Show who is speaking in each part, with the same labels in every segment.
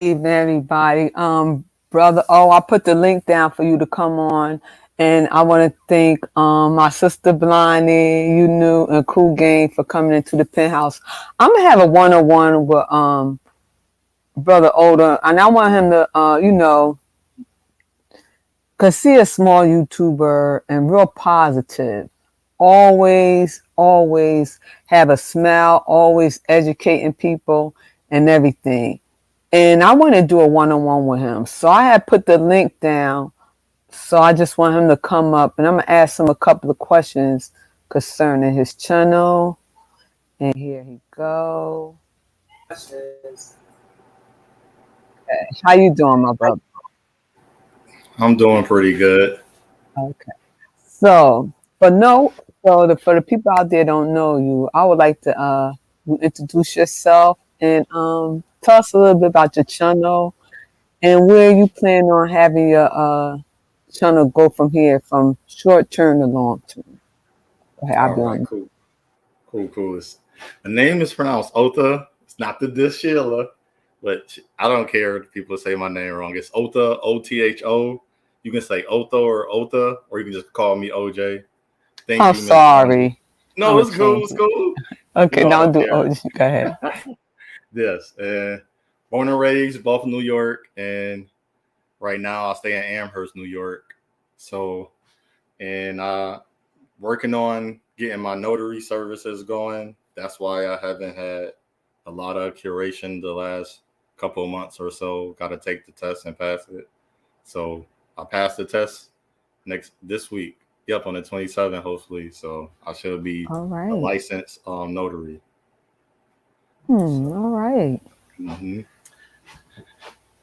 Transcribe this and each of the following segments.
Speaker 1: Evening, everybody. Brother I put the link down for you to come on. And I want to thank my sister Blondie, you knew, and Cool Gang for coming into the penthouse. I'm gonna have a one-on-one with Brother Otho, and I want him to cause he a small YouTuber and real positive. Always have a smile, always educating people and everything. And I want to do a one-on-one with him. So I had put the link down. So I just want him to come up and I'm going to ask him a couple of questions concerning his channel. And here he go. How you doing, my brother?
Speaker 2: I'm doing pretty good.
Speaker 1: Okay. So, for the people out there don't know you, I would like to you introduce yourself and tell us a little bit about your channel and where you plan on having your channel go from here, from short term to long term. Okay, I'll
Speaker 2: All
Speaker 1: be
Speaker 2: right,
Speaker 1: on.
Speaker 2: cool. The name is pronounced Otho. It's not the dish Sheila, but I don't care if people say my name wrong. It's Otho, Otho. You can say Otho or Otha, or you can just call me OJ. Thank
Speaker 1: I'm
Speaker 2: you, Miss Blondie.
Speaker 1: sorry. I'm
Speaker 2: No,
Speaker 1: gonna
Speaker 2: it's cool.
Speaker 1: change
Speaker 2: It's
Speaker 1: it.
Speaker 2: cool.
Speaker 1: Okay,
Speaker 2: I
Speaker 1: don't
Speaker 2: don't
Speaker 1: do
Speaker 2: care.
Speaker 1: OG. Go ahead.
Speaker 2: Yes. Born and raised Buffalo, New York, and right now I stay in Amherst, New York. So, and working on getting my notary services going. That's why I haven't had a lot of curation the last couple of months or so. Got to take the test and pass it. So I passed the test next this week. Yep, on the 27th, hopefully. So I should be
Speaker 1: All
Speaker 2: a
Speaker 1: right.
Speaker 2: licensed notary. So,
Speaker 1: All right.
Speaker 2: hmm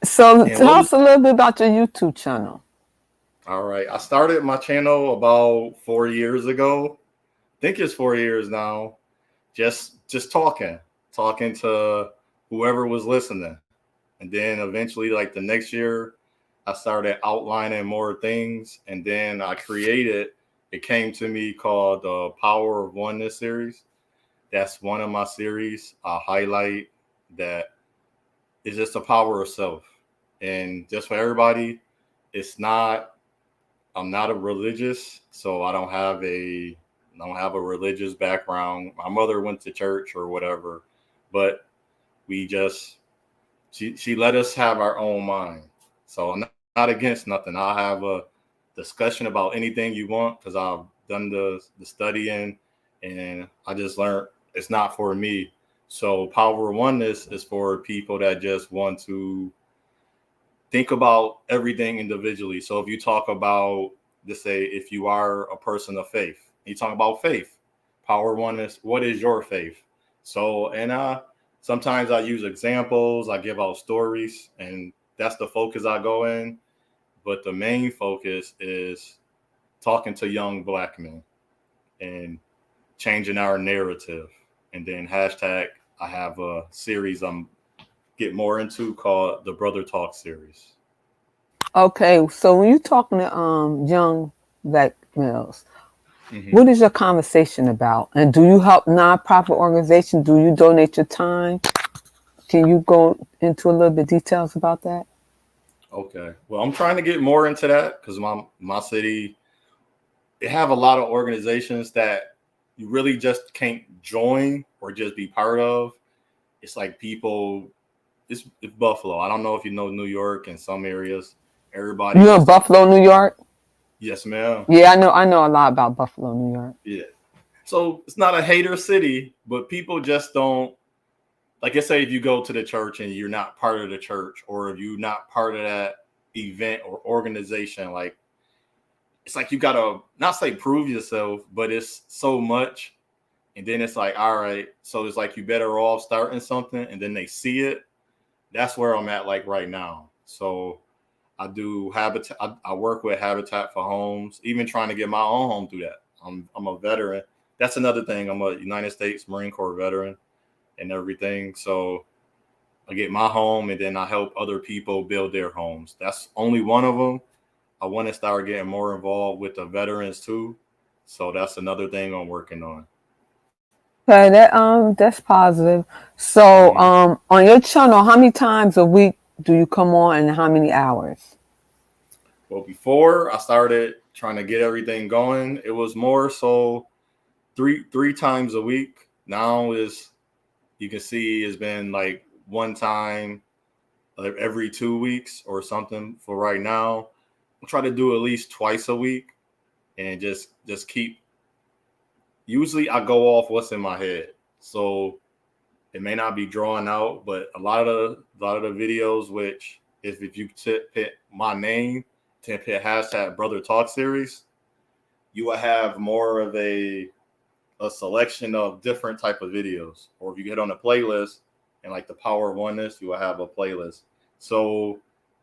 Speaker 1: So
Speaker 2: and what
Speaker 1: tell
Speaker 2: was
Speaker 1: us a little bit about your YouTube channel.
Speaker 2: all right? I started my channel about 4 years ago. I think it's 4 years now. Just talking to whoever was listening. And then eventually, like the next year, I started outlining more things. And then I created, it came to me called the Power of Oneness series. That's one of my series. I highlight that it's just the power of self. And just for everybody, it's not, I'm not a religious, so I don't have a religious background. My mother went to church or whatever, but we just she let us have our own mind. So I'm not against nothing. I'll have a discussion about anything you want because I've done the studying and I just learned it's not for me. So power of oneness is for people that just want to think about everything individually. So if you talk about, let's say, if you are a person of faith, you talk about faith, power of oneness. What is your faith? So, and sometimes I use examples, I give out stories, and that's the focus I go in. But the main focus is talking to young black men and changing our narrative. And then hashtag, I have a series I'm get more into called the Brother Talk series.
Speaker 1: Okay, so when you're talking to young black males,
Speaker 2: hmm
Speaker 1: what is your conversation about? And do you help nonprofit organizations? Do you donate your time? Can you go into a little bit details about that?
Speaker 2: Okay. Well, I'm trying to get more into that because my city they have a lot of organizations that you really just can't join or just be part of. It's like people. It's Buffalo. I don't know if you know New York in some areas. Everybody
Speaker 1: You're in
Speaker 2: just don't.
Speaker 1: Buffalo, New York?
Speaker 2: Yes, ma'am.
Speaker 1: Yeah, I know a lot about Buffalo, New York.
Speaker 2: Yeah. So it's not a hater city, but people just don't like. Let's say if you go to the church and you're not part of the church, or if you're not part of that event or organization, like it's like you gotta not say prove yourself, but it's so much. And then it's like, all right, so it's like you better off starting something and then they see it. That's where I'm at like right now. So I do habitat I work with Habitat for Homes, even trying to get my own home through that. I'm a veteran. That's another thing. I'm a United States Marine Corps veteran and everything. So I get my home and then I help other people build their homes. That's only one of them. I want to start getting more involved with the veterans too. So that's another thing I'm working on.
Speaker 1: Okay, that's positive. So
Speaker 2: hmm
Speaker 1: on your channel, how many times a week do you come on, and how many hours?
Speaker 2: Well, before I started trying to get everything going, it was more so three times a week. Now is you can see it's been like one time every 2 weeks or something for right now. I try to do at least twice a week and just keep. Usually I go off what's in my head, so it may not be drawn out, but a lot of the videos, which if you put my name to put hashtag Brother Talk series, you will have more of a selection of different type of videos. Or if you get on a playlist and like the Power of Oneness, you will have a playlist. So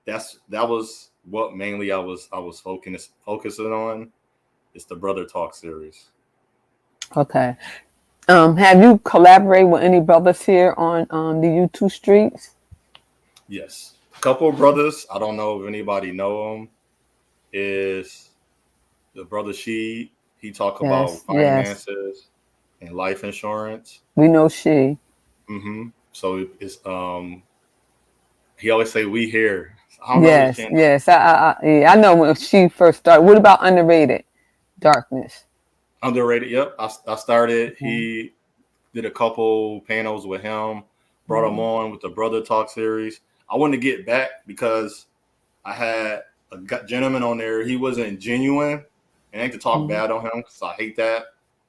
Speaker 2: that was what mainly I was focusing on. It's the Brother Talk series.
Speaker 1: Okay. Have you collaborated with any brothers here on the YouTube streets?
Speaker 2: Yes, a couple of brothers. I don't know if anybody know them. Is the brother She? He talk about
Speaker 1: Yes, yes.
Speaker 2: finances and life insurance.
Speaker 1: We know she.
Speaker 2: So it's he always say we here. I don't know his
Speaker 1: Yes,
Speaker 2: channel.
Speaker 1: yes. Yeah, I know when she first started. What about underrated darkness?
Speaker 2: Underrated. Yep. I started.
Speaker 1: Okay.
Speaker 2: He did a couple panels with him. Brought him
Speaker 1: Mhm.
Speaker 2: on with the Brother Talk series. I wanted to get back because I had a gentleman on there. He wasn't genuine, and I hate to talk
Speaker 1: Mhm.
Speaker 2: bad on him because I hate that.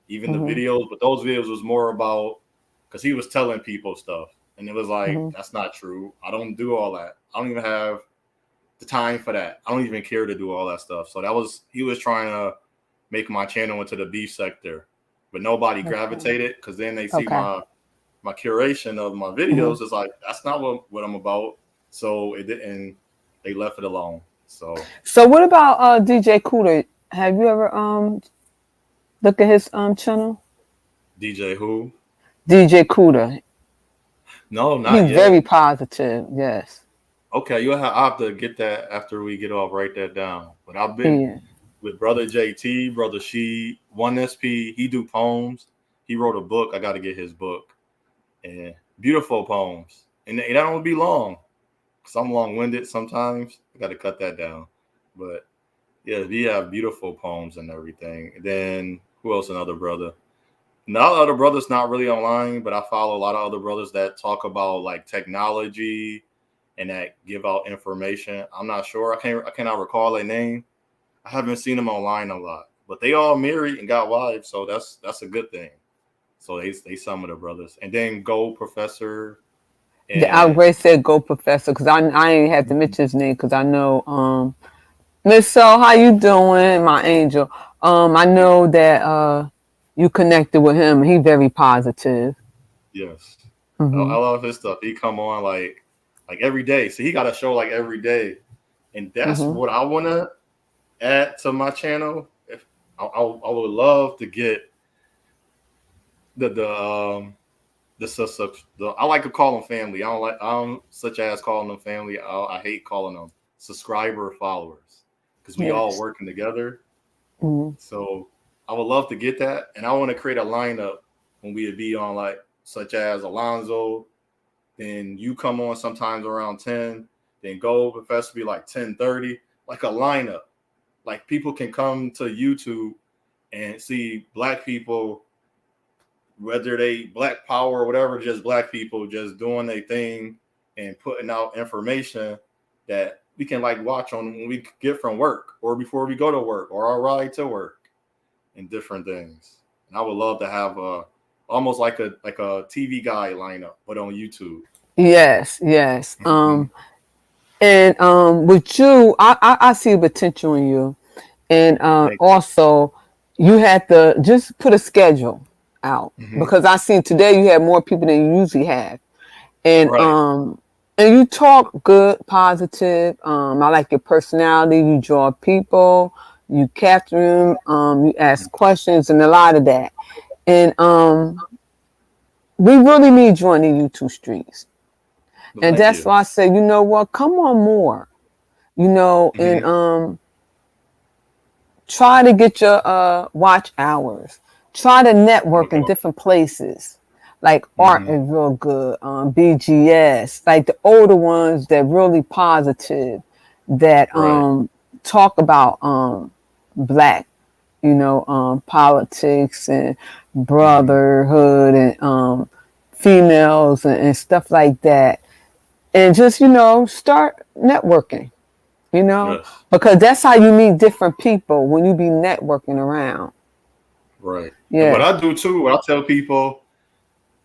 Speaker 2: Even the
Speaker 1: Mhm.
Speaker 2: videos, but those videos was more about because he was telling people stuff, and it was like
Speaker 1: Mhm.
Speaker 2: that's not true. I don't do all that. I don't even have the time for that. I don't even care to do all that stuff. So that was he was trying to make my channel into the beef sector, but nobody
Speaker 1: Okay.
Speaker 2: gravitated because then they see
Speaker 1: Okay.
Speaker 2: my curation of my
Speaker 1: Mhm.
Speaker 2: videos is like that's not what I'm about. So it didn't. They left it alone. So
Speaker 1: So what about DJ Cooler? Have you ever looked at his channel?
Speaker 2: DJ who?
Speaker 1: DJ Cooler.
Speaker 2: No, not
Speaker 1: He's
Speaker 2: yet.
Speaker 1: very positive. Yes.
Speaker 2: Okay, I have to get that after we get off. Write that down. But I've been
Speaker 1: Yeah.
Speaker 2: with brother JT, brother She, one SP. He do poems. He wrote a book. I got to get his book and beautiful poems. And that don't be long. Cause I'm long winded sometimes. I got to cut that down. But yeah, we have beautiful poems and everything. And then who else? Another brother. Not other brothers not really online, but I follow a lot of other brothers that talk about like technology and that give out information. I'm not sure. I cannot recall their name. I haven't seen them online a lot. But they all married and got wives, so that's a good thing. So they some of the brothers. And then Gold Professor
Speaker 1: Yeah, I
Speaker 2: and
Speaker 1: already said go professor because I ain't have to mention his name because I know Miss So, how you doing, my angel? I know that you connected with him. He very positive.
Speaker 2: yes. I
Speaker 1: Hmm.
Speaker 2: love his stuff. He come on like every day. So he got a show like every day. And that's
Speaker 1: Hmm.
Speaker 2: what I wanna add to my channel. If I would love to get the the I like to call them family. I don't such as calling them family. I hate calling them subscriber followers because we all
Speaker 1: Yes.
Speaker 2: working together.
Speaker 1: Hmm.
Speaker 2: So I would love to get that, and I want to create a lineup when we would be on like such as Alonzo. Then you come on sometimes around 10. Then Gold Professor be like 10:30, like a lineup. Like people can come to YouTube and see black people, whether they black power or whatever, just black people just doing their thing and putting out information that we can like watch on when we get from work or before we go to work or our ride to work and different things. And I would love to have a almost like a TV guide lineup, but on YouTube.
Speaker 1: Yes, yes.
Speaker 2: Mhm.
Speaker 1: And with you, I see potential in you, and
Speaker 2: Thank
Speaker 1: also you had to just put a schedule out
Speaker 2: you.
Speaker 1: because I seen today you had more people than you usually have, and
Speaker 2: Right.
Speaker 1: you talk good, positive. I like your personality. You draw people, you capture them, you ask questions, and a lot of that. And we really need you on the YouTube streets,
Speaker 2: Well,
Speaker 1: and
Speaker 2: thank
Speaker 1: that's
Speaker 2: you.
Speaker 1: why I say, you know what, come on more. And
Speaker 2: Hmm.
Speaker 1: try to get your watch hours. Try to network in
Speaker 2: Okay.
Speaker 1: different places. Like Art is real good. BGS, like the older ones that really positive, that
Speaker 2: Right.
Speaker 1: talk about black, politics and brotherhood and females and stuff like that, and just start networking.
Speaker 2: Yes.
Speaker 1: Because that's how you meet different people when you be networking around.
Speaker 2: Right. And what
Speaker 1: Yeah.
Speaker 2: I do too, what I tell people,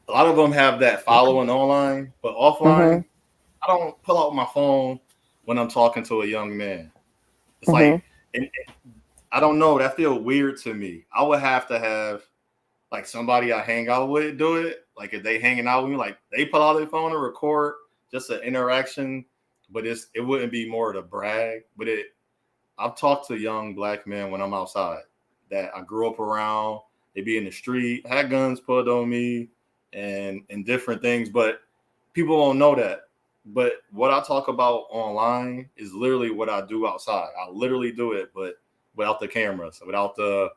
Speaker 2: a lot of them have that following online, but
Speaker 1: Mhm.
Speaker 2: offline, I don't pull out my phone when I'm talking to a young man. It's
Speaker 1: Mhm.
Speaker 2: like, and I don't know, that feels weird to me. I would have to have like somebody I hang out with do it. Like if they hanging out with me, like they pull out their phone and record just an interaction, but it wouldn't be more to brag. But I've talked to young black men when I'm outside that I grew up around. They be in the street, had guns pulled on me, and different things. But people don't know that. But what I talk about online is literally what I do outside. I literally do it, but without the cameras, without the,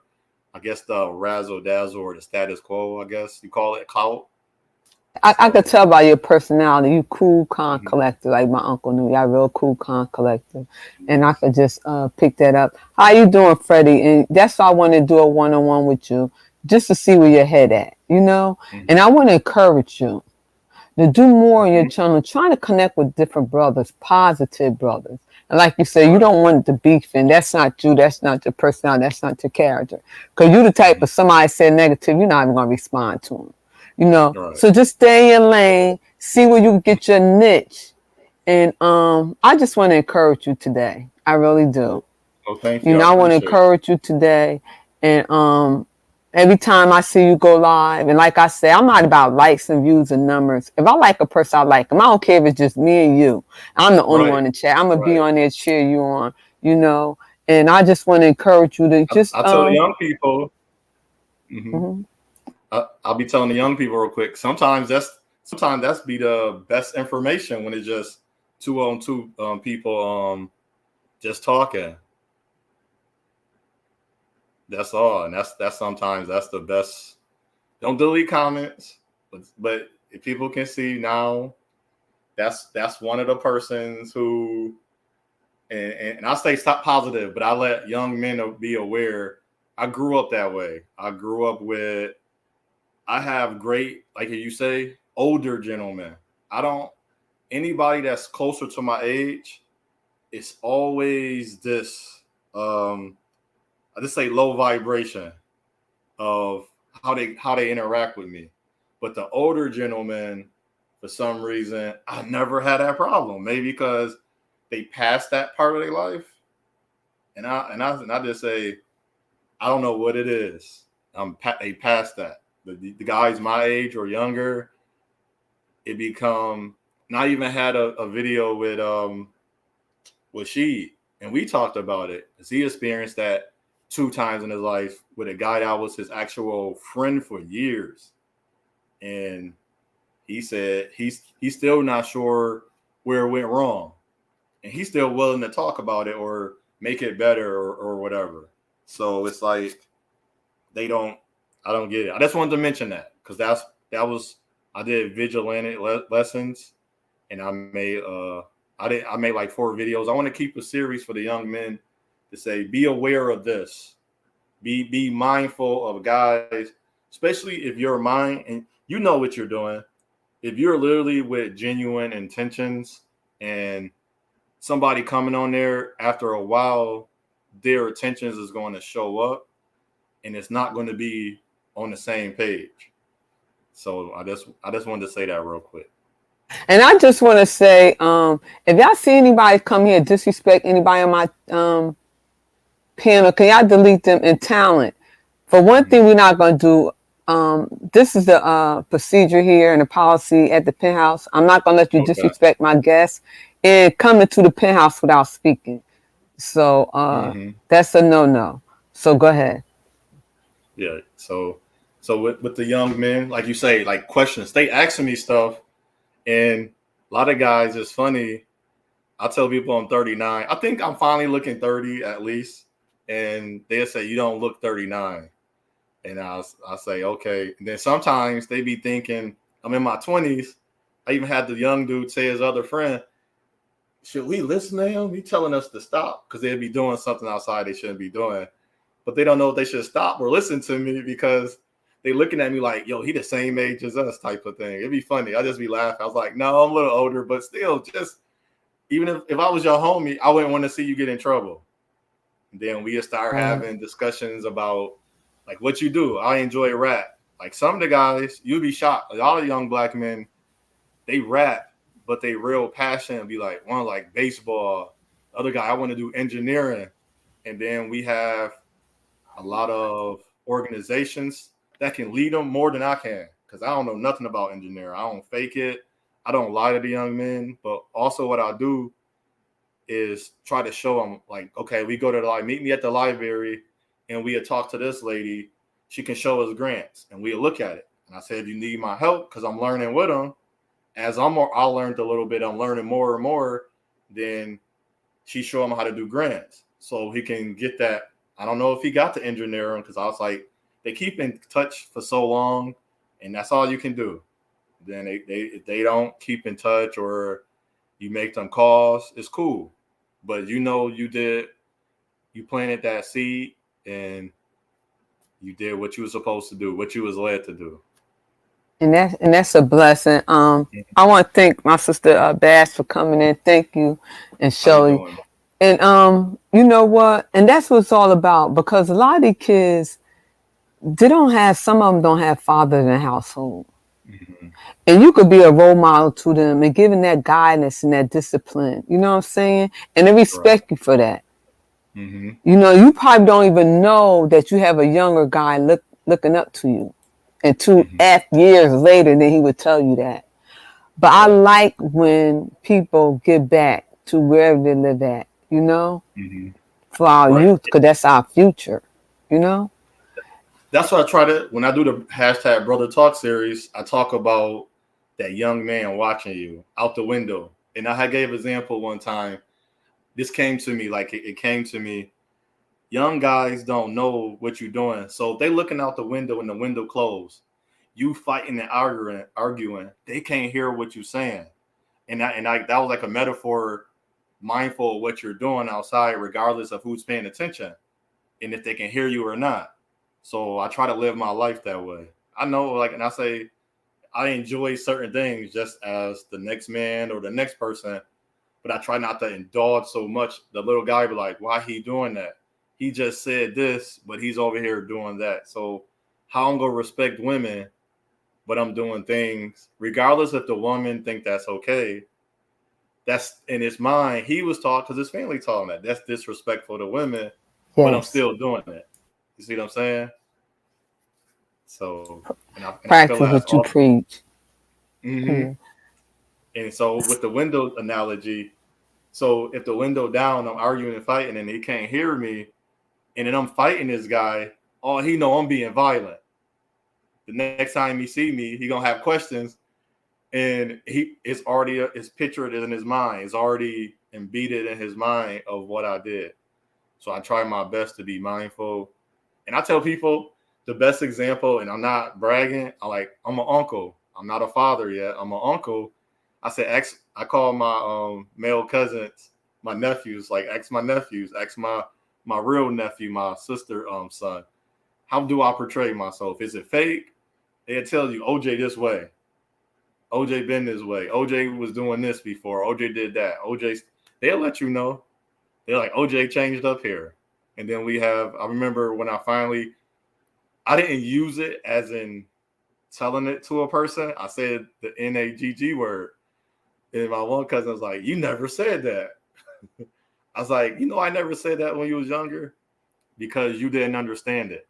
Speaker 2: I guess, the razzle dazzle or the status quo. I guess you call it clout.
Speaker 1: I could
Speaker 2: So
Speaker 1: tell by your personality, you cool, calm,
Speaker 2: mhm,
Speaker 1: collected. Like my uncle knew, y'all real cool, calm, collected, and I
Speaker 2: yes.
Speaker 1: could just pick that up. How you doing, Freddie? And that's why I want to do a one-on-one with you, just to see where your head at. And
Speaker 2: Mhm,
Speaker 1: I want to encourage you to do more on your
Speaker 2: mhm,
Speaker 1: channel, trying to connect with different brothers, positive brothers. And like you said, you
Speaker 2: right.
Speaker 1: don't want the beef, and that's not you, that's not your personality, that's not your character. Because you the type
Speaker 2: Mhm,
Speaker 1: of somebody said negative, you're not even going to respond to them.
Speaker 2: right.
Speaker 1: So just stay in your lane, see where you can get your niche. And I just want to encourage you today. I really do.
Speaker 2: Oh, oh, thank you. I
Speaker 1: I want to
Speaker 2: appreciate
Speaker 1: encourage you today. And every time I see you go live, and like I say, I'm not about likes and views and numbers. If I like a person, I like them. I don't care if it's just me and you. I'm the
Speaker 2: it.
Speaker 1: only one
Speaker 2: Right.
Speaker 1: in the chat. I'm gonna be
Speaker 2: Right.
Speaker 1: on there, cheer you on. You know. And I just want to encourage you to just
Speaker 2: I tell the young people. Mhm.
Speaker 1: mhm.
Speaker 2: I'll be telling the young people real quick. Sometimes that's be the best information when it's just two on two people just talking. That's all, and that's sometimes that's the best. Don't delete comments, but if people can see now, that's one of the persons who, and I stay stop positive, but I let young men be aware. I grew up that way. I grew up with. I have great, like you say, older gentlemen. I don't anybody that's closer to my age. It's always this. I just say low vibration of how they interact with me. But the older gentlemen, for some reason, I never had that problem. Maybe because they passed that part of their life, and I just say I don't know what it is. They passed that. The guys my age or younger, it become. And I even had a video with she, and we talked about it because he experienced that two times in his life with a guy that was his actual friend for years, and he said he's still not sure where it went wrong, and he's still willing to talk about it or make it better or whatever. So it's like they don't. I don't get it. I just wanted to mention that because that was I did vigilante lessons, and I made like 4 videos. I want to keep a series for the young men to say be aware of this, be mindful of guys, especially if you're mine and you know what you're doing. If you're literally with genuine intentions and somebody coming on there after a while, their intentions is going to show up and it's not going to be on the same page. So I just wanted to say that real quick.
Speaker 1: And I just want to say, if y'all see anybody come here disrespect anybody on my panel, can y'all delete them in talent? For one thing,
Speaker 2: Mhm.
Speaker 1: we're not going to do. This is the procedure here and the policy at the penthouse. I'm not going to let you
Speaker 2: Okay.
Speaker 1: disrespect my guests and come into the penthouse without speaking. So
Speaker 2: Hmm.
Speaker 1: that's a no-no. So go ahead.
Speaker 2: Yeah. So with the young men, like you say, like questions, they asking me stuff, and a lot of guys, it's funny. I tell people I'm 39. I think I'm finally looking 30 at least, and they'll say you don't look 39. And I say, okay. And then sometimes they be thinking I'm in my 20s. I even had the young dude say his other friend, should we listen to him? He telling us to stop because they'd be doing something outside they shouldn't be doing. But they don't know if they should stop or listen to me because they looking at me like, yo, he the same age as us type of thing. It'd be funny. I'd just be laughing. I was like, no, I'm a little older, but still, just even if I was your homie, I wouldn't want to see you get in trouble. And then we start
Speaker 1: Right.
Speaker 2: having discussions about like what you do. I enjoy rap. Like some of the guys, you'd be shocked. A lot of young black men, they rap, but they real passionate. Be like one like baseball. The other guy, I want to do engineering. And then we have a lot of organizations that can lead them more than I can because I don't know nothing about engineering. I don't fake it. I don't lie to the young men. But also, what I do is try to show them, like, okay, we go to the library, meet me at the library, and we'll talk to this lady. She can show us grants, and we'll look at it. And I said, you need my help because I'm learning with them. As I learned a little bit, I'm learning more and more. Then she showed him how to do grants so he can get that. I don't know if he got the engineering because I was like, they keep in touch for so long, and that's all you can do. Then if they don't keep in touch or you make them calls, it's cool. But you planted that seed and you did what you were supposed to do, what you was led to do.
Speaker 1: And that's a blessing. I want to thank my sister Bass for coming in. Thank you, and
Speaker 2: How you
Speaker 1: Shelly.
Speaker 2: doing?
Speaker 1: And you know what? And that's what it's all about because a lot of these kids, they don't have. Some of them don't have fathers in the household,
Speaker 2: Mm-hmm.
Speaker 1: and you could be a role model to them and giving that guidance and that discipline. You know what I'm saying? And they
Speaker 2: Right.
Speaker 1: respect you for that.
Speaker 2: Mm-hmm.
Speaker 1: You know, you probably don't even know that you have a younger guy looking up to you, and
Speaker 2: Mm-hmm.
Speaker 1: years later, then he would tell you that. But I
Speaker 2: Right.
Speaker 1: like when people get back to wherever they live at, you know,
Speaker 2: Mm-hmm.
Speaker 1: for our
Speaker 2: Right.
Speaker 1: youth, because that's our future, you know?
Speaker 2: That's what I try to when I do the hashtag Brother Talk series. I talk about that young man watching you out the window, and I gave an example one time. This came to me like it came to me. Young guys don't know what you're doing, so if they looking out the window and the window closed, you fighting and arguing. They can't hear what you're saying, and that was like a metaphor, mindful of what you're doing outside, regardless of who's paying attention and if they can hear you or not. So I try to live my life that way. I know, like, and I say I enjoy certain things just as the next man or the next person, but I try not to indulge so much. The little guy be like, why he doing that? He just said this, but he's over here doing that. So how I'm gonna respect women, but I'm doing things, regardless if the woman think that's okay. That's in his mind. He was taught because his family taught him that. That's disrespectful to women, but I'm
Speaker 1: Yes.
Speaker 2: still doing it. You see what I'm saying? So, and I feel
Speaker 1: Practice
Speaker 2: as
Speaker 1: what you
Speaker 2: often.
Speaker 1: preach.
Speaker 2: Mm-hmm.
Speaker 1: Yeah.
Speaker 2: And so with the window analogy, so if the window down, I'm arguing and fighting, and he can't hear me, and then I'm fighting this guy. Oh, he know I'm being violent. The next time he see me, he gonna have questions, and he is already is pictured in his mind. It's already embedded in his mind of what I did. So I try my best to be mindful. And I tell people the best example, and I'm not bragging. I'm an uncle. I'm not a father yet. I'm an uncle. I said, I call my male cousins, my nephews, like ask my nephews, ask my real nephew, my sister son. How do I portray myself? Is it fake? They'll tell you OJ this way. OJ been this way. OJ was doing this before. OJ did that. They'll let you know. They're like, OJ changed up here. And then I remember when I didn't use it as in telling it to a person. I said the NAGG word. And my one cousin was like, you never said that. I was like, I never said that when you was younger because you didn't understand it.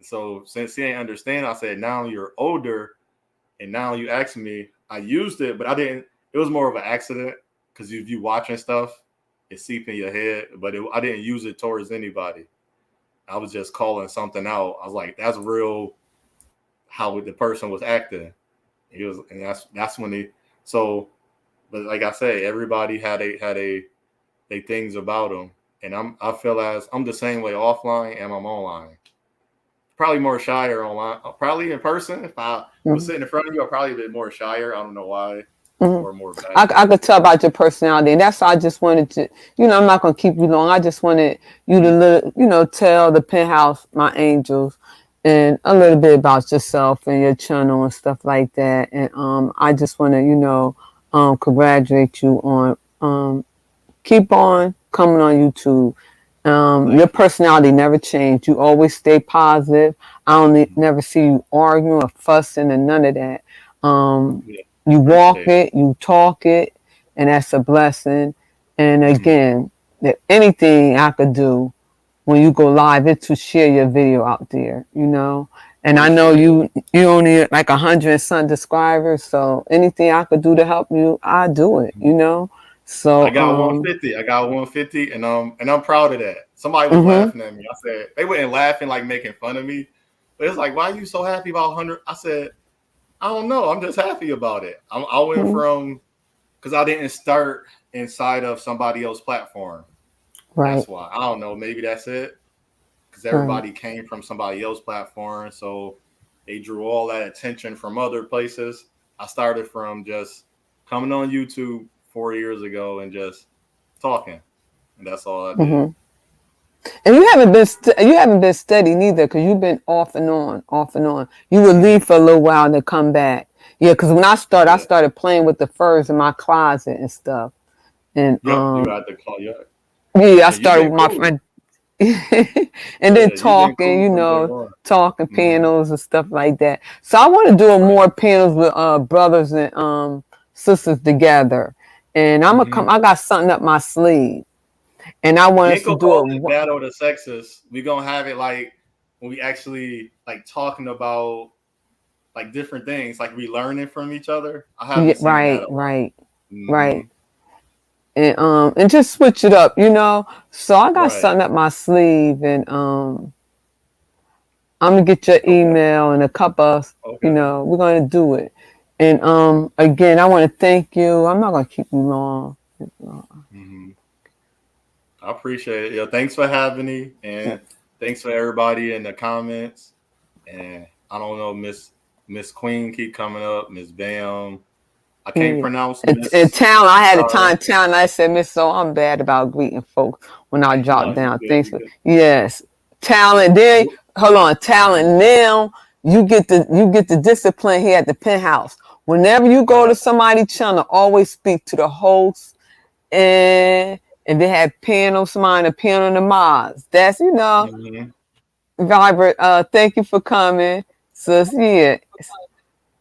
Speaker 2: So since he ain't understand, I said, now you're older and now you ask me, I used it, but I didn't. It was more of an accident because if you watching stuff, it seep in your head. But I didn't use it towards anybody. I was just calling something out. I was like, that's real. How the person was acting. And that's when he. So, but like I say, everybody had a they things about them, and I feel as I'm the same way offline and I'm online. probably more shyer online. Probably in person. If I was
Speaker 1: Mhm.
Speaker 2: sitting in front of you, I'd probably be more shyer. I don't know why,
Speaker 1: Mhm.
Speaker 2: or more
Speaker 1: I
Speaker 2: bashful.
Speaker 1: could tell about your personality, and that's why I just wanted to, I'm not gonna keep you long. I just wanted you to,
Speaker 2: Mhm.
Speaker 1: tell the penthouse, my angels, and a little bit about yourself and your channel and stuff like that. And I just want to, congratulate you on keep on coming on YouTube. Your
Speaker 2: Thank you.
Speaker 1: personality never changed. You always stay positive. I don't
Speaker 2: Mhm.
Speaker 1: never see you arguing or fussing and none of that. Um,
Speaker 2: Yeah,
Speaker 1: you walk
Speaker 2: appreciate it.
Speaker 1: it, you talk it, and that's a blessing. And
Speaker 2: Mhm.
Speaker 1: again, that anything I could do when you go live is to share your video out there, And I know
Speaker 2: Appreciate it.
Speaker 1: you only like 100 and some subscribers, so anything I could do to help you, I do it.
Speaker 2: I
Speaker 1: So
Speaker 2: got 150. I got 150, and I'm proud of that. Somebody was
Speaker 1: mhm.
Speaker 2: laughing at me. I said they weren't laughing like making fun of me, but it's like, why are you so happy about 100? I said, I don't know. I'm just happy about it. I went
Speaker 1: Mhm.
Speaker 2: from because I didn't start inside of somebody else's platform.
Speaker 1: Right,
Speaker 2: That's why. I don't know. Maybe that's it. Because
Speaker 1: right.
Speaker 2: everybody came from somebody else's platform, so they drew all that attention from other places. I started from just coming on YouTube 4 years ago and just talking, and that's all I did.
Speaker 1: Mhm. And you haven't been steady neither, because you've been off and on, off and on. You would
Speaker 2: Mm-hmm.
Speaker 1: leave for a little while and then come back. Yeah, because when I
Speaker 2: Yeah.
Speaker 1: started playing with the furs in my closet and stuff, and
Speaker 2: Yep. You had to call you.
Speaker 1: yeah, I
Speaker 2: And you've
Speaker 1: started
Speaker 2: been
Speaker 1: with my
Speaker 2: cool.
Speaker 1: friend, and then
Speaker 2: Yeah, you've been
Speaker 1: talking,
Speaker 2: cool from day one.
Speaker 1: talking
Speaker 2: Mm-hmm.
Speaker 1: panels and stuff like that. So I want to do
Speaker 2: Right.
Speaker 1: more panels with brothers and sisters together, and I'm gonna
Speaker 2: Mm-hmm.
Speaker 1: come. I got something up my sleeve, and I want
Speaker 2: We
Speaker 1: us
Speaker 2: ain't
Speaker 1: to
Speaker 2: gonna
Speaker 1: do
Speaker 2: call
Speaker 1: it.
Speaker 2: it battle of the sexes. We gonna have it like when we actually like talking about like different things, like we learning from each other. I
Speaker 1: Yeah,
Speaker 2: haven't seen that
Speaker 1: right,
Speaker 2: a lot.
Speaker 1: right,
Speaker 2: Mm-hmm.
Speaker 1: right. And just switch it up. So I got
Speaker 2: Right.
Speaker 1: something up my sleeve, and I'm gonna get your
Speaker 2: Okay.
Speaker 1: email and a couple of,
Speaker 2: Okay.
Speaker 1: we're gonna do it. And again, I want to thank you. I'm not gonna keep you long.
Speaker 2: Mm-hmm. I appreciate it. Yeah. Thanks for having me, and thanks for everybody in the comments. And I don't know, Miss Queen keep coming up, Miss Bam. I can't
Speaker 1: Yeah.
Speaker 2: pronounce
Speaker 1: And
Speaker 2: Miss.
Speaker 1: town, I had a
Speaker 2: Sorry.
Speaker 1: time town. I said, Miss, so I'm bad about greeting folks when I
Speaker 2: No,
Speaker 1: drop
Speaker 2: you
Speaker 1: down.
Speaker 2: good.
Speaker 1: Thanks
Speaker 2: You
Speaker 1: for
Speaker 2: good.
Speaker 1: yes,
Speaker 2: Yeah.
Speaker 1: talent. Then hold on, talent. Now you get the discipline here at the penthouse. Whenever you go to
Speaker 2: Right.
Speaker 1: somebody's channel, always speak to the host and they have piano, somebody a piano and the Mars. That's
Speaker 2: Mm-hmm.
Speaker 1: Vibrant. Thank you for coming, sis. Yeah,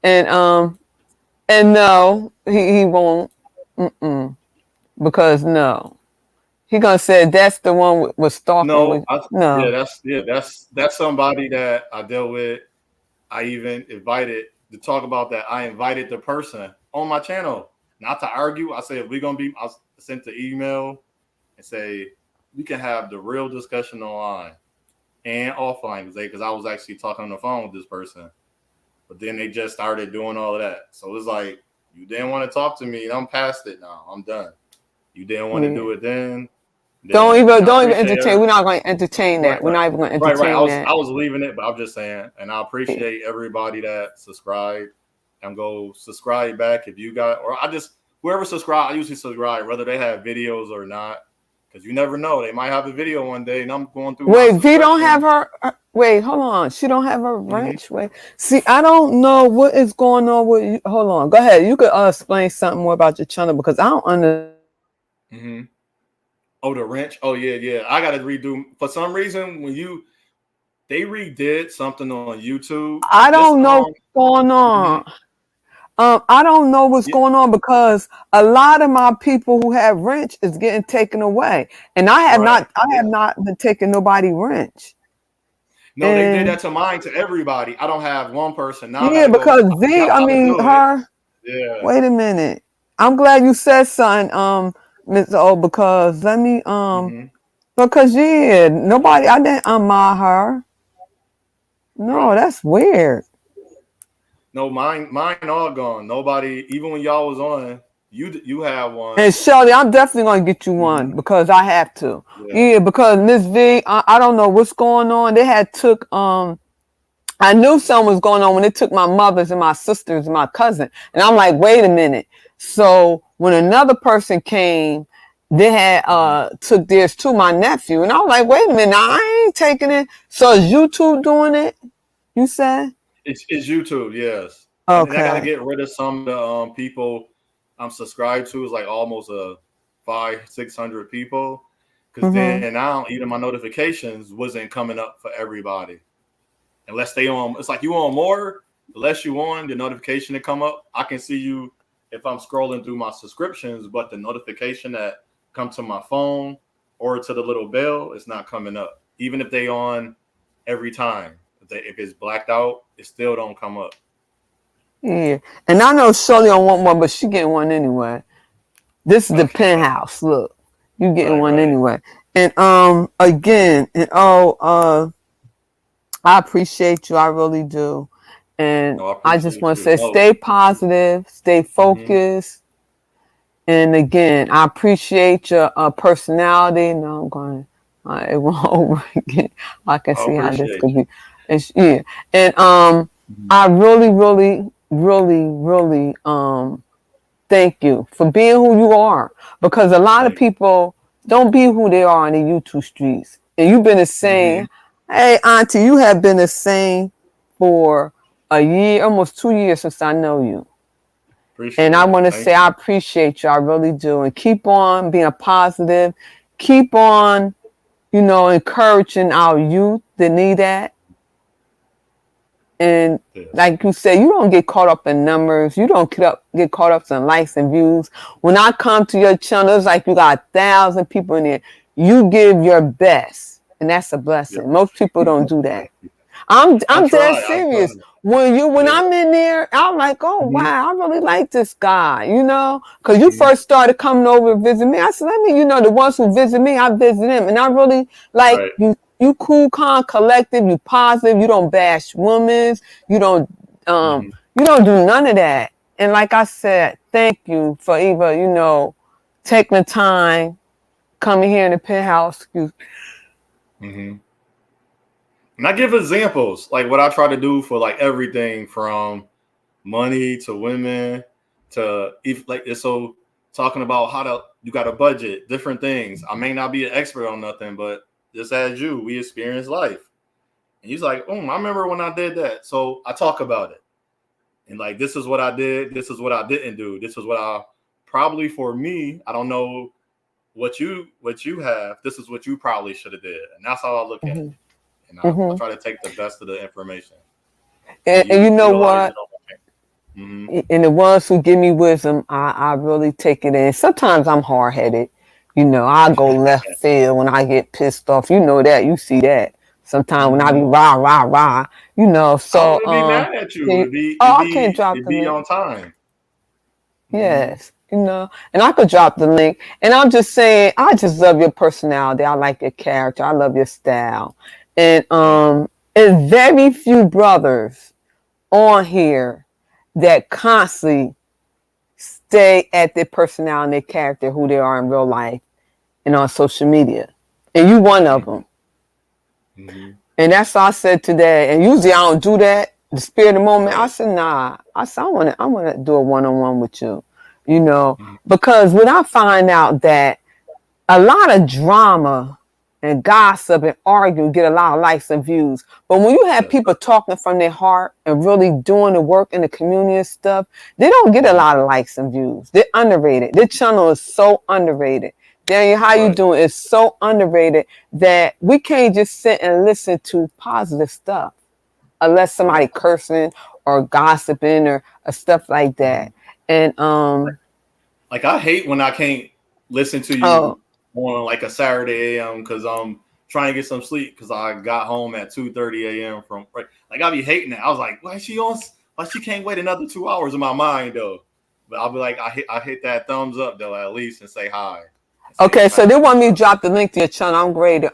Speaker 1: and no, he won't. Mm-mm. Because no, he gonna say that's the one was stalking
Speaker 2: No,
Speaker 1: with. No,
Speaker 2: that's somebody that I dealt with. I even invited to talk about that. I invited the person on my channel, not to argue. I said if we're gonna be, I sent the email and say we can have the real discussion online and offline because I was actually talking on the phone with this person, but then they just started doing all of that. So it's like you didn't want to talk to me, and I'm past it now. I'm done. You didn't want to
Speaker 1: yeah.
Speaker 2: do it then,
Speaker 1: Don't
Speaker 2: and
Speaker 1: even
Speaker 2: I
Speaker 1: don't even
Speaker 2: appreciate
Speaker 1: entertain.
Speaker 2: her.
Speaker 1: We're not going to entertain
Speaker 2: Right,
Speaker 1: that. We're
Speaker 2: right,
Speaker 1: not even going to
Speaker 2: right.
Speaker 1: entertain
Speaker 2: I
Speaker 1: that.
Speaker 2: was leaving it, but I'm just saying, and I
Speaker 1: Yeah.
Speaker 2: appreciate everybody that subscribed and go subscribe back if you got, or I just whoever subscribe. I usually subscribe whether they have videos or not, because you never know. They might have a video one day, and I'm going through my
Speaker 1: Wait, V don't have
Speaker 2: subscriptions.
Speaker 1: wait, hold on. She don't have her
Speaker 2: Mm-hmm.
Speaker 1: wrench. Wait, see, I don't know what is going on with you. Hold on. Go ahead. You could explain something more about your channel because I don't understand.
Speaker 2: Mm-hmm. Oh, the wrench. Oh yeah, yeah. I got to redo for some reason when you they redid something on YouTube.
Speaker 1: I
Speaker 2: This
Speaker 1: don't know what's going
Speaker 2: mhm.
Speaker 1: on. I don't know what's
Speaker 2: Yeah,
Speaker 1: going on because a lot of my people who have wrench is getting taken away, and I have
Speaker 2: right.
Speaker 1: not. I have not been taking nobody wrench.
Speaker 2: No, they did
Speaker 1: And
Speaker 2: that to mine to everybody. I don't have one person. Now I got
Speaker 1: yeah,
Speaker 2: to go.
Speaker 1: because
Speaker 2: I
Speaker 1: Z,
Speaker 2: forgot
Speaker 1: I
Speaker 2: how to
Speaker 1: mean
Speaker 2: do it.
Speaker 1: her.
Speaker 2: Yeah.
Speaker 1: Wait a minute. I'm glad you said something, Mr. O, because let me
Speaker 2: Hmm.
Speaker 1: because yeah, nobody. I didn't unmod her. No,
Speaker 2: Right.
Speaker 1: that's weird.
Speaker 2: No, mine all gone. Nobody, even when y'all was on, you have one.
Speaker 1: And Shelly, I'm definitely gonna get you one
Speaker 2: Hmm.
Speaker 1: because I have to.
Speaker 2: Yeah.
Speaker 1: Yeah, because Miss V, I don't know what's going on. They had took I knew something was going on when it took my mother's and my sisters and my cousin. And I'm like, wait a minute. So when another person came, they had took theirs to my nephew. And I was like, wait a minute, I ain't taking it. So is YouTube doing it? You said?
Speaker 2: It's YouTube, yes. And I got to
Speaker 1: Okay.
Speaker 2: get rid of some of the people I'm subscribed to. Is like almost a 500-600 people, because
Speaker 1: Mm-hmm.
Speaker 2: then now even my notifications wasn't coming up for everybody unless they on. It's like you on more, the less you on, the notification to come up. I can see you if I'm scrolling through my subscriptions, but the notification that come to my phone or to the little bell is not coming up, even if they on every time. If it's blacked out, it still don't come up.
Speaker 1: Yeah. And I know Shirley don't want one, but she getting one anyway. This is the penthouse. Look. You getting
Speaker 2: Right,
Speaker 1: one
Speaker 2: right.
Speaker 1: anyway. And again, and I appreciate you. I really do. And
Speaker 2: No, I
Speaker 1: I just
Speaker 2: appreciate
Speaker 1: want to
Speaker 2: you.
Speaker 1: say
Speaker 2: No.
Speaker 1: stay positive, stay
Speaker 2: Mm-hmm.
Speaker 1: focused. And again, I appreciate your personality. No, I'm going it won't over again. I can
Speaker 2: I
Speaker 1: see how this
Speaker 2: appreciate
Speaker 1: could
Speaker 2: you.
Speaker 1: be. It's, yeah. And I really, really, really, really thank you for being who you are. Because a lot of
Speaker 2: Thank
Speaker 1: people don't be who they are in the YouTube streets. And you've been the
Speaker 2: you. Mm-hmm.
Speaker 1: same. Hey, Auntie, you have been the same for a year, almost 2 years since I know you. And I
Speaker 2: Appreciate it.
Speaker 1: want to
Speaker 2: Thank
Speaker 1: say
Speaker 2: you.
Speaker 1: I appreciate you. I really do. And keep on being positive. Keep on, encouraging our youth that need that. And
Speaker 2: Yes.
Speaker 1: like you said, you don't get caught up in numbers. You don't get caught up in likes and views. When I come to your channel, it's like you got 1,000 people in there. You give your best, and that's a
Speaker 2: Yes.
Speaker 1: blessing. Most people don't do that.
Speaker 2: Thank you. I
Speaker 1: I'm dead
Speaker 2: try. I try.
Speaker 1: serious. When
Speaker 2: Yeah.
Speaker 1: I'm in there, I'm like, oh
Speaker 2: Mm-hmm.
Speaker 1: wow, I really like this guy, because you
Speaker 2: Mm-hmm.
Speaker 1: first started coming over to visit me. I said, let me, the ones who visit me, I visit them, and I really like
Speaker 2: Right.
Speaker 1: you. You cool, calm, collective. You positive. You don't bash women. You don't um
Speaker 2: Mm-hmm.
Speaker 1: you don't do none of that. And like I said, thank you for even taking the time coming here in the penthouse.
Speaker 2: Mm-hmm. And I give examples like what I try to do for like everything from money to women to if like it's so talking about how to you got a budget, different things. I may not be an expert on nothing, but just as you, we experience life. And he's like, I remember when I did that. So I talk about it. And like this is what I did, this is what I didn't do. This is what I probably for me, I don't know what you have. This is what you probably should have did. And that's how I look at it.
Speaker 1: Mm-hmm.
Speaker 2: And I
Speaker 1: Mm-hmm.
Speaker 2: try to take the best of the information and
Speaker 1: And you know
Speaker 2: utilize it
Speaker 1: what?
Speaker 2: on my channel. Mm-hmm.
Speaker 1: And the ones who give me wisdom, I really take it in. Sometimes I'm hard headed. I go left field when I get pissed off. You know that. You see that. Sometimes when I be
Speaker 2: Mm-hmm.
Speaker 1: rah, rah, rah,
Speaker 2: I
Speaker 1: So,
Speaker 2: wouldn't be mad at you.
Speaker 1: can
Speaker 2: It'd be
Speaker 1: oh,
Speaker 2: it'd
Speaker 1: I can't
Speaker 2: be
Speaker 1: drop
Speaker 2: it'd
Speaker 1: the
Speaker 2: be
Speaker 1: link.
Speaker 2: on time. Mm-hmm.
Speaker 1: Yes. And I could drop the link. And I'm just saying, I just love your personality. I like your character. I love your style. And
Speaker 2: Thank you.
Speaker 1: there's very few brothers on here that constantly stay at their personality and their character, who they are in real life and on social media. And you one of them.
Speaker 2: Mm-hmm.
Speaker 1: And that's what I said today. And usually I don't do that. The spirit of the moment. I
Speaker 2: Right.
Speaker 1: said, nah. I said, I wanna do a one-on-one with you.
Speaker 2: Mm-hmm.
Speaker 1: Because when I find out that a lot of drama and gossip and arguing get a lot of likes and views. But when you have
Speaker 2: Yes.
Speaker 1: people talking from their heart and really doing the work in the community and stuff, they don't get a
Speaker 2: Mm-hmm.
Speaker 1: lot of likes and views. They're underrated. Their channel is so underrated. Daniel, how you
Speaker 2: Right.
Speaker 1: doing? It's so underrated that we can't just sit and listen to positive stuff unless somebody
Speaker 2: Right.
Speaker 1: cursing or gossiping or stuff like
Speaker 2: Mm-hmm.
Speaker 1: that. And
Speaker 2: Like I hate when I can't listen to you
Speaker 1: oh
Speaker 2: on like a Saturday a.m. because I'm trying to get some sleep because I got home at 2:30 a.m. from right. Like I be hating it. I was like, why she on? Why she can't wait another 2 hours in my mind though? But I'll be like, I hit that thumbs up though at least and say hi and say
Speaker 1: okay, so they
Speaker 2: happy.
Speaker 1: want me to drop the link to your channel. I'm ready to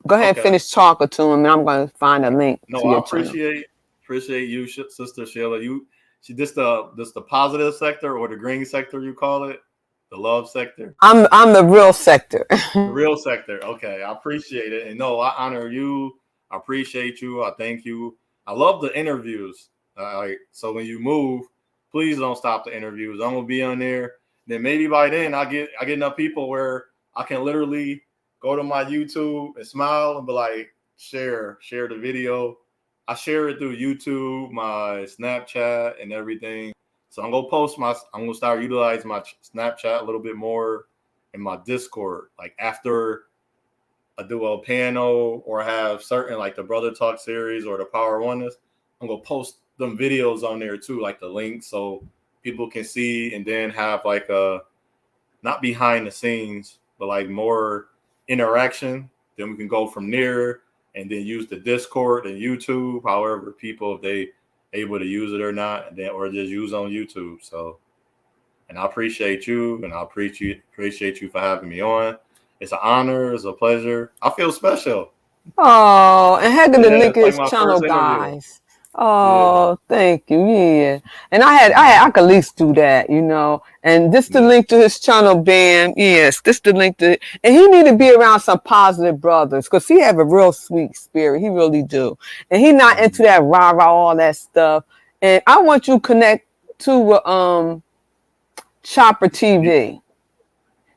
Speaker 1: go ahead and
Speaker 2: Okay.
Speaker 1: finish talking to them, and I'm going to find a link
Speaker 2: No,
Speaker 1: to
Speaker 2: I
Speaker 1: your channel.
Speaker 2: appreciate you, Sister Sheila. She this the positive sector or the green sector you call it, the love sector.
Speaker 1: I'm the real sector.
Speaker 2: The real sector. Okay. I appreciate it. And no, I honor you. I appreciate you. I thank you. I love the interviews. So when you move, please don't stop the interviews. I'm gonna be on there. Then maybe by then I get enough people where I can literally go to my YouTube and smile and be like, share the video. I share it through YouTube, my Snapchat, and everything. So I'm gonna start utilizing my Snapchat a little bit more in my Discord. Like after I do a panel or have certain like the Brother Talk series or the Power Oneness, I'm gonna post them videos on there too, like the links, so people can see and then have like a not behind the scenes, but like more interaction. Then we can go from there and then use the Discord and YouTube, however people if they able to use it or not, and then or just use on YouTube. So, and I appreciate you, and I appreciate you for having me on. It's an honor, it's a pleasure. I feel special.
Speaker 1: Oh, and heck of the
Speaker 2: Yeah,
Speaker 1: link
Speaker 2: it's
Speaker 1: of
Speaker 2: like
Speaker 1: his
Speaker 2: my
Speaker 1: channel,
Speaker 2: first interview.
Speaker 1: guys.
Speaker 2: Yeah.
Speaker 1: Oh, thank you. Yeah. And I could at least do that, you know. And this the
Speaker 2: Yeah.
Speaker 1: link to his channel, Bam. Yes, this the link to, and he need to be around some positive brothers because he have a real sweet spirit. He really do. And he not into that rah-rah, all that stuff. And I want you to connect to Chopper TV.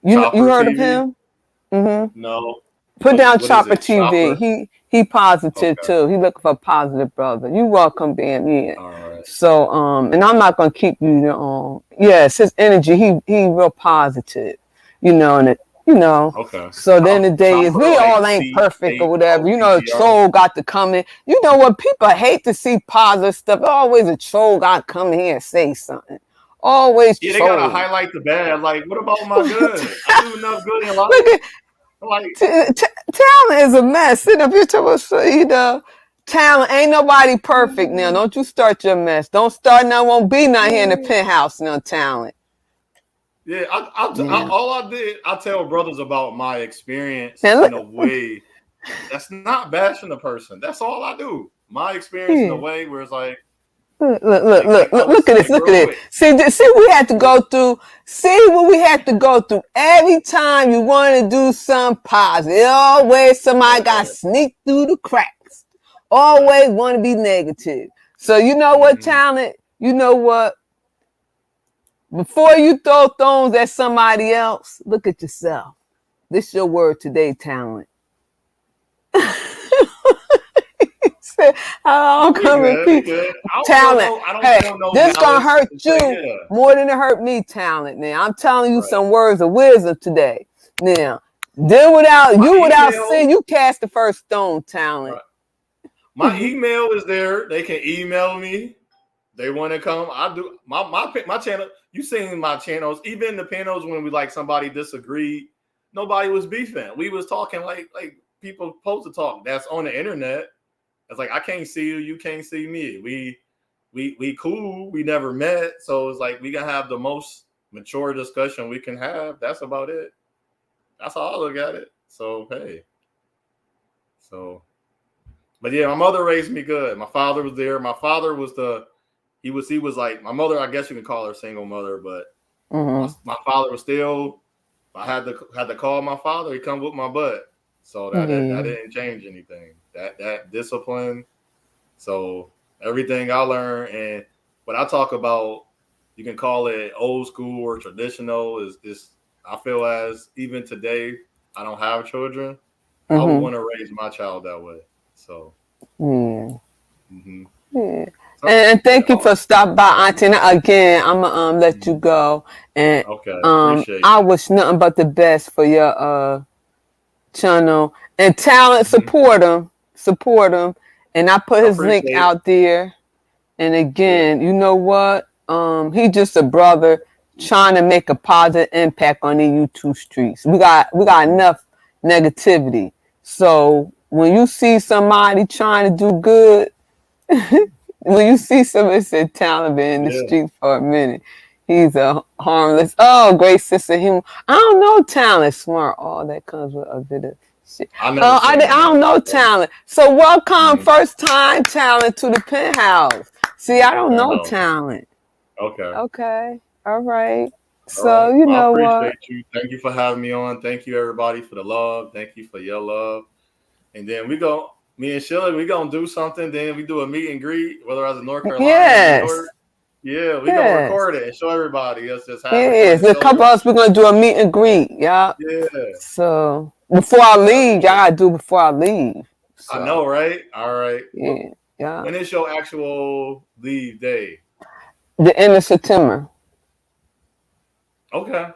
Speaker 1: You
Speaker 2: Chopper
Speaker 1: heard of
Speaker 2: TV?
Speaker 1: him? Mm-hmm.
Speaker 2: No.
Speaker 1: Put down
Speaker 2: What is
Speaker 1: Chopper
Speaker 2: it?
Speaker 1: TV.
Speaker 2: Chopper?
Speaker 1: He positive
Speaker 2: Okay.
Speaker 1: too. He looking for a positive brother. You welcome being in.
Speaker 2: All right.
Speaker 1: So and I'm not gonna keep you yes, his energy, he real positive, you know, and
Speaker 2: Okay.
Speaker 1: so then the day is
Speaker 2: Chopper
Speaker 1: we
Speaker 2: like
Speaker 1: all ain't perfect or whatever. You know, a
Speaker 2: CHOPPR?
Speaker 1: troll got to come in. You know what? People hate to see positive stuff. Always a troll got to come here and say something. Always
Speaker 2: Yeah, they gotta
Speaker 1: troll.
Speaker 2: highlight the bad. Like, what about my good? I do enough good in life.
Speaker 1: Look at
Speaker 2: Like,
Speaker 1: talent is a mess. Sit up here to us, talent ain't nobody perfect now. Don't you start your mess. Don't start now. Won't be not here in the penthouse now. Talent.
Speaker 2: yeah,
Speaker 1: Yeah.
Speaker 2: all I did, I tell brothers about my experience
Speaker 1: Now
Speaker 2: in
Speaker 1: look.
Speaker 2: a way that's not bashing the person. That's all I do. My experience in a
Speaker 1: Yeah.
Speaker 2: way where it's like I
Speaker 1: Look at
Speaker 2: say
Speaker 1: this.
Speaker 2: it
Speaker 1: Look
Speaker 2: real
Speaker 1: at it.
Speaker 2: quick.
Speaker 1: See, we had to go through. See what we had to go through. Every time you want to do something positive, always somebody got to sneak through the cracks. Always want to be negative. So you know what, talent? You know what? Before you throw stones at somebody else, look at yourself. This is your word today, talent. I'm coming,
Speaker 2: We good.
Speaker 1: talent.
Speaker 2: I don't
Speaker 1: Hey,
Speaker 2: feel no
Speaker 1: this gonna
Speaker 2: malice
Speaker 1: hurt
Speaker 2: and say,
Speaker 1: you
Speaker 2: yeah.
Speaker 1: more than it hurt me, talent. Now I'm telling you
Speaker 2: Right.
Speaker 1: some words of wisdom today. Now, without sin, you cast the first stone, talent.
Speaker 2: Right. My email is there. They can email me. They want to come. I do my channel. You seen my channels, even the panels when we like somebody disagreed. Nobody was beefing. We was talking like people supposed to talk. That's on the internet. It's like I can't see you, you can't see me. We cool. We never met, so it's like we can have the most mature discussion we can have. That's about it. That's how I look at it. So hey, so but yeah, my mother raised me good. My father was there. My father was he was like my mother. I guess you can call her single mother, but my father was still. I had to call my father. He come with my butt, so that didn't change anything. That discipline. So everything I learned and what I talk about, you can call it old school or traditional. Is I feel as even today I don't have children. I would want to raise my child that way. So.
Speaker 1: Yeah.
Speaker 2: Mm-hmm.
Speaker 1: Yeah. And thank you for stopping by, Auntie. And again, I'm gonna let you go. And
Speaker 2: Okay, appreciate
Speaker 1: I wish nothing but the best for your channel. And talent, support him. And I put his link out there. And again, you know what? He just a brother trying to make a positive impact on the YouTube streets. We got enough negativity. So when you see somebody trying to do good, when you see somebody said talent been in the street for a minute, he's a harmless. Oh, great sister. Him. I don't know talent, smart. All that comes with a bit of shit. I don't know talent. So welcome, first time talent to the penthouse. See, I don't know talent. Okay. All right. So you know
Speaker 2: I
Speaker 1: what?
Speaker 2: appreciate you. Thank you for having me on. Thank you everybody for the love. Thank you for your love. And then me and Sheila, we gonna do something. Then we do a meet and greet, whether I was in North Carolina, New
Speaker 1: Yes.
Speaker 2: York. Yeah, we gonna
Speaker 1: Yes.
Speaker 2: record it and show everybody. Us just having fun
Speaker 1: Yes.
Speaker 2: and
Speaker 1: A
Speaker 2: show
Speaker 1: couple
Speaker 2: everybody.
Speaker 1: of us, we're gonna do a meet and greet. Yeah.
Speaker 2: Yeah,
Speaker 1: So before I
Speaker 2: that'd be
Speaker 1: leave, y'all
Speaker 2: good.
Speaker 1: gotta do before I leave.
Speaker 2: I
Speaker 1: So
Speaker 2: know, right? All right.
Speaker 1: yeah. Yeah.
Speaker 2: When is your actual leave day?
Speaker 1: The end of September.
Speaker 2: Okay.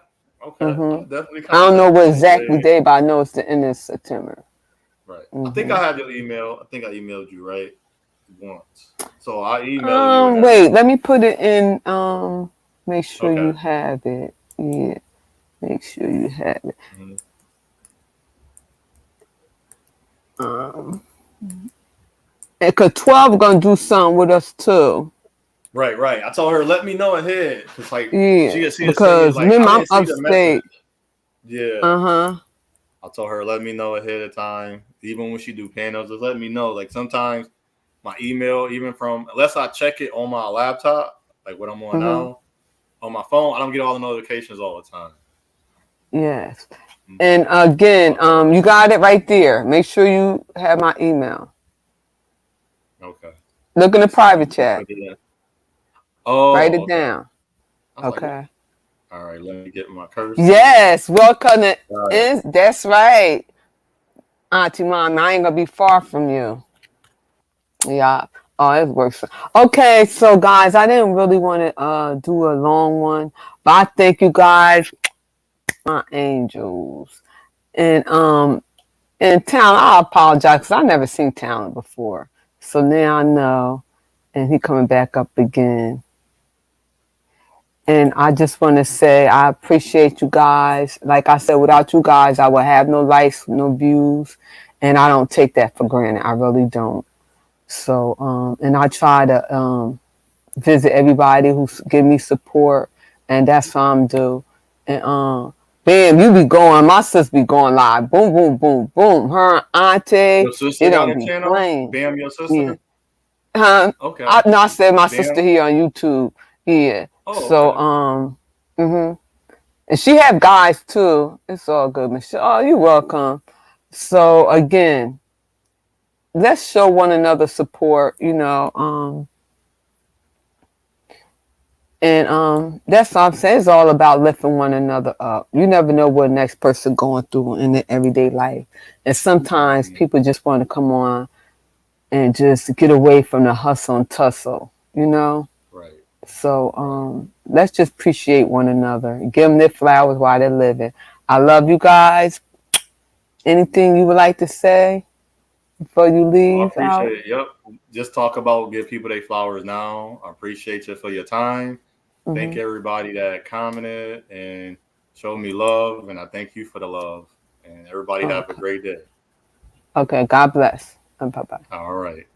Speaker 2: Okay. I'm
Speaker 1: Hmm.
Speaker 2: gonna definitely
Speaker 1: I don't know
Speaker 2: contact
Speaker 1: what
Speaker 2: you.
Speaker 1: exactly
Speaker 2: Yeah.
Speaker 1: day, but I know it's the end of September.
Speaker 2: Right. I think
Speaker 1: Hmm.
Speaker 2: I have your email. I think I emailed you right once. So I email you and
Speaker 1: Wait,
Speaker 2: everything.
Speaker 1: let me put it in. Make sure you
Speaker 2: Okay.
Speaker 1: have it. Yeah, make sure you have it.
Speaker 2: Mhm.
Speaker 1: Um, and cause 12 gonna do something with us too.
Speaker 2: Right, right. I told her let me know ahead because like she
Speaker 1: Yeah,
Speaker 2: could see it send me
Speaker 1: because
Speaker 2: like
Speaker 1: remember
Speaker 2: I
Speaker 1: I'm
Speaker 2: didn't see the
Speaker 1: upstate.
Speaker 2: message. Yeah.
Speaker 1: Uh-huh.
Speaker 2: I told her let me know ahead of time. Even when she do panels, just let me know. Like sometimes my email, even from unless I check it on my laptop, like what I'm on
Speaker 1: Mm-hmm.
Speaker 2: now, on my phone, I don't get all the notifications all the time.
Speaker 1: Yes.
Speaker 2: Mhm.
Speaker 1: And
Speaker 2: So
Speaker 1: again,
Speaker 2: I told her
Speaker 1: you
Speaker 2: let me
Speaker 1: got it right there. Make sure you have my email.
Speaker 2: know. Okay.
Speaker 1: Look in the
Speaker 2: So I can
Speaker 1: private
Speaker 2: just
Speaker 1: chat.
Speaker 2: put it in.
Speaker 1: Write
Speaker 2: Oh,
Speaker 1: it
Speaker 2: okay.
Speaker 1: down.
Speaker 2: I was like, what?
Speaker 1: Okay.
Speaker 2: All right, let me get my cursor.
Speaker 1: Yes. Welcome to
Speaker 2: All right.
Speaker 1: is that's right. Auntie Mom, I ain't gonna be far from you. Yeah. Oh, it works. Okay, so guys, I didn't really want to do a long one, but I thank you guys, my angels. And and Talent, I apologize because I never seen Talent before. So now I know. And he coming back up again. And I just want to say I appreciate you guys. Like I said, without you guys, I would have no likes, no views, and I don't take that for granted. I really don't. So, and I try to visit everybody who's give me support, and that's what I'm do. And bam, you be going, my sis be going live, boom, boom, boom, boom. Her auntie,
Speaker 2: Your sister
Speaker 1: they
Speaker 2: got
Speaker 1: don't
Speaker 2: a
Speaker 1: be
Speaker 2: channel?
Speaker 1: playing.
Speaker 2: Bam, your
Speaker 1: Yeah.
Speaker 2: sister? Okay.
Speaker 1: I no, I said my sister
Speaker 2: Bam.
Speaker 1: here on YouTube. Yeah.
Speaker 2: Oh,
Speaker 1: So
Speaker 2: okay.
Speaker 1: mhm. And she have guys too. It's all good, Michelle. Oh, you're welcome. So again, let's show one another support, and that's what I'm saying. It's all about lifting one another up. You never know what the next person going through in their everyday life. And sometimes
Speaker 2: Mhm.
Speaker 1: people just want to come on and just get away from the hustle and tussle.
Speaker 2: Right.
Speaker 1: So
Speaker 2: Right.
Speaker 1: let's just appreciate one another. Give them their flowers while they're living. I love you guys. Anything you would like to say before you
Speaker 2: Well, I
Speaker 1: leave
Speaker 2: appreciate
Speaker 1: out?
Speaker 2: it. Yep. Just talk about give people their flowers now. I appreciate you for your time. Thank
Speaker 1: Hmm.
Speaker 2: everybody that commented and showed me love. And I thank you for the love. And everybody have a
Speaker 1: Okay.
Speaker 2: great day.
Speaker 1: Okay. God bless. And bye bye.
Speaker 2: All right.